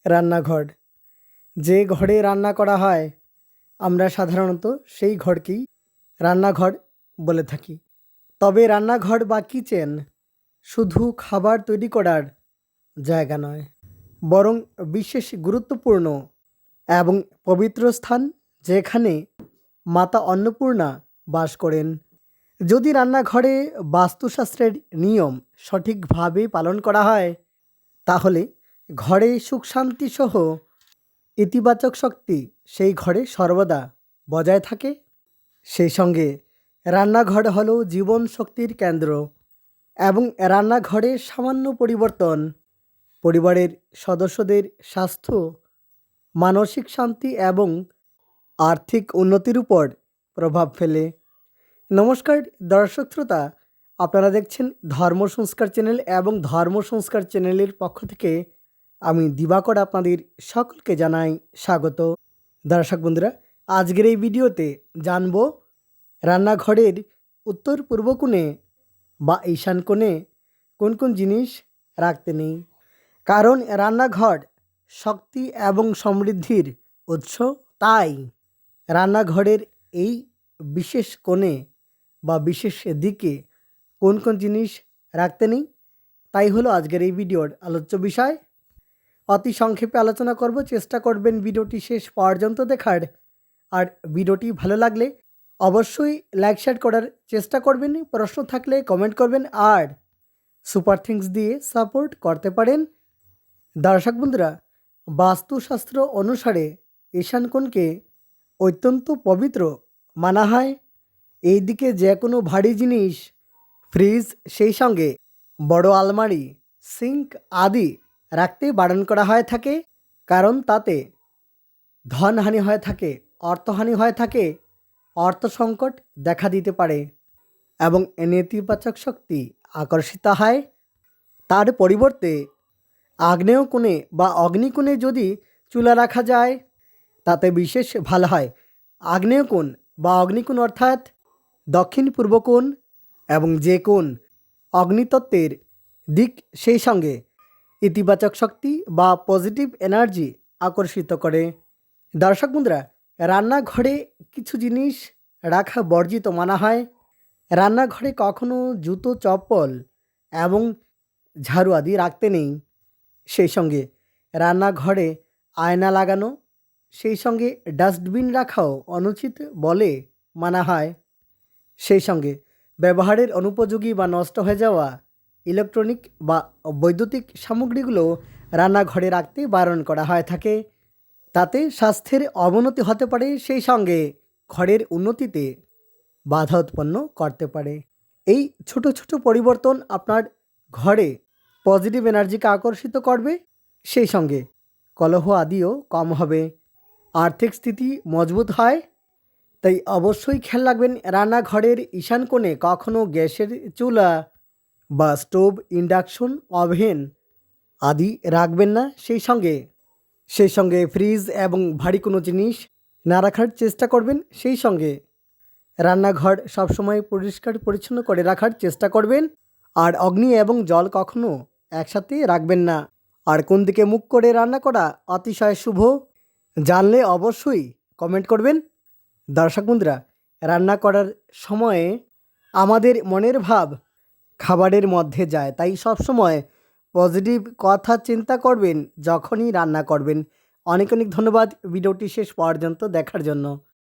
রান্নাঘর। যে ঘরে রান্না করা হয় আমরা সাধারণত সেই ঘরকেই রান্নাঘর বলে থাকি। তবে রান্নাঘর বা কিচেন শুধু খাবার তৈরি করার জায়গা নয়, বরং বিশেষ গুরুত্বপূর্ণ এবং পবিত্র স্থান, যেখানে মাতা অন্নপূর্ণা বাস করেন। যদি রান্নাঘরে বাস্তুশাস্ত্রের নিয়ম সঠিকভাবে পালন করা হয়, তাহলে ঘরে সুখ শান্তি সহ ইতিবাচক শক্তি সেই ঘরে সর্বদা বজায় থাকে। সেই সঙ্গে রান্নাঘর হলো জীবন শক্তির কেন্দ্র, এবং রান্নাঘরে সামান্য পরিবর্তন পরিবারের সদস্যদের স্বাস্থ্য, মানসিক শান্তি এবং আর্থিক উন্নতির উপর প্রভাব ফেলে। নমস্কার দর্শক শ্রোতা, আপনারা দেখছেন ধর্ম সংস্কার চ্যানেল, এবং ধর্ম সংস্কার চ্যানেলের পক্ষ থেকে আমি দিবাকর আপনাদের সকলকে জানাই স্বাগত। দর্শক বন্ধুরা, আজকের এই ভিডিওতে জানব রান্নাঘরের উত্তর পূর্ব কোণে বা ঈশান কোণে কোন কোন জিনিস রাখতে নেই। কারণ রান্নাঘর শক্তি এবং সমৃদ্ধির উৎস, তাই রান্নাঘরের এই বিশেষ কোণে বা বিশেষ দিকে কোন কোন জিনিস রাখতে নেই, তাই হলো আজকের এই ভিডিওর আলোচ্য বিষয়। অতি সংক্ষেপে আলোচনা করব, চেষ্টা করবেন ভিডিওটি শেষ পর্যন্ত দেখার। আর ভিডিওটি ভালো লাগলে অবশ্যই লাইক শেয়ার করার চেষ্টা করবেন। প্রশ্ন থাকলে কমেন্ট করবেন, আর সুপার থিংস দিয়ে সাপোর্ট করতে পারেন। দর্শক বন্ধুরা, বাস্তুশাস্ত্র অনুসারে ঈশান কোণকে অত্যন্ত পবিত্র মানা হয়। এই দিকে যে কোনো ভারী জিনিস, ফ্রিজ, সেই সঙ্গে বড় আলমারি, সিঙ্ক আদি রাখতে বারণ করা হয়ে থাকে। কারণ তাতে ধনহানি হয়ে থাকে, অর্থহানি হয়ে থাকে, অর্থ সংকট দেখা দিতে পারে এবং নেতিবাচক শক্তি আকর্ষিত হয়। তার পরিবর্তে আগ্নেয় কোণে বা অগ্নিকোণে যদি চুলা রাখা যায়, তাতে বিশেষ ভালো হয়। আগ্নেয় কোণ বা অগ্নিকোণ অর্থাৎ দক্ষিণ পূর্ব কোণ, এবং যে কোণ অগ্নিতত্ত্বের দিক, সেই সঙ্গে ইতিবাচক শক্তি বা পজিটিভ এনার্জি আকর্ষিত করে। দর্শক বন্ধুরা, রান্নাঘরে কিছু জিনিস রাখা বর্জিত মানা হয়। রান্নাঘরে কখনো জুতো, চপ্পল এবং ঝাড়ু আদি রাখতে নেই। সেই সঙ্গে রান্নাঘরে আয়না লাগানো, সেই সঙ্গে ডাস্টবিন রাখাও অনুচিত বলে মানা হয়। সেই সঙ্গে ব্যবহারের অনুপযোগী বা নষ্ট হয়ে যাওয়া ইলেকট্রনিক বা বৈদ্যুতিক সামগ্রীগুলো রান্নাঘরে রাখতে বারণ করা হয়ে থাকে। তাতে স্বাস্থ্যের অবনতি হতে পারে, সেই সঙ্গে ঘরের উন্নতিতে বাধা উৎপন্ন করতে পারে। এই ছোট ছোট পরিবর্তন আপনার ঘরে পজিটিভ এনার্জিকে আকর্ষিত করবে, সেই সঙ্গে কলহ আদিও কম হবে, আর্থিক স্থিতি মজবুত হয়। তাই অবশ্যই খেয়াল রাখবেন, রান্নাঘরের ঈশান কোণে কখনো গ্যাসের চুলা বা স্টোভ, ইন্ডাকশন, ওভেন আদি রাখবেন না। সেই সঙ্গে ফ্রিজ এবং ভারী কোনো জিনিস না রাখার চেষ্টা করবেন। সেই সঙ্গে রান্নাঘর সবসময় পরিষ্কার পরিচ্ছন্ন করে রাখার চেষ্টা করবেন। আর অগ্নি এবং জল কখনো একসাথে রাখবেন না। আর কোন দিকে মুখ করে রান্না করা অতিশয় শুভ, জানলে অবশ্যই কমেন্ট করবেন। দর্শক বন্ধুরা, রান্না করার সময়ে আমাদের মনের ভাব খাবারের মধ্যে যায়, তাই সবসময় পজিটিভ কথা চিন্তা করবেন যখনই রান্না করবেন। অনেক অনেক ধন্যবাদ ভিডিওটি শেষ পর্যন্ত দেখার জন্য।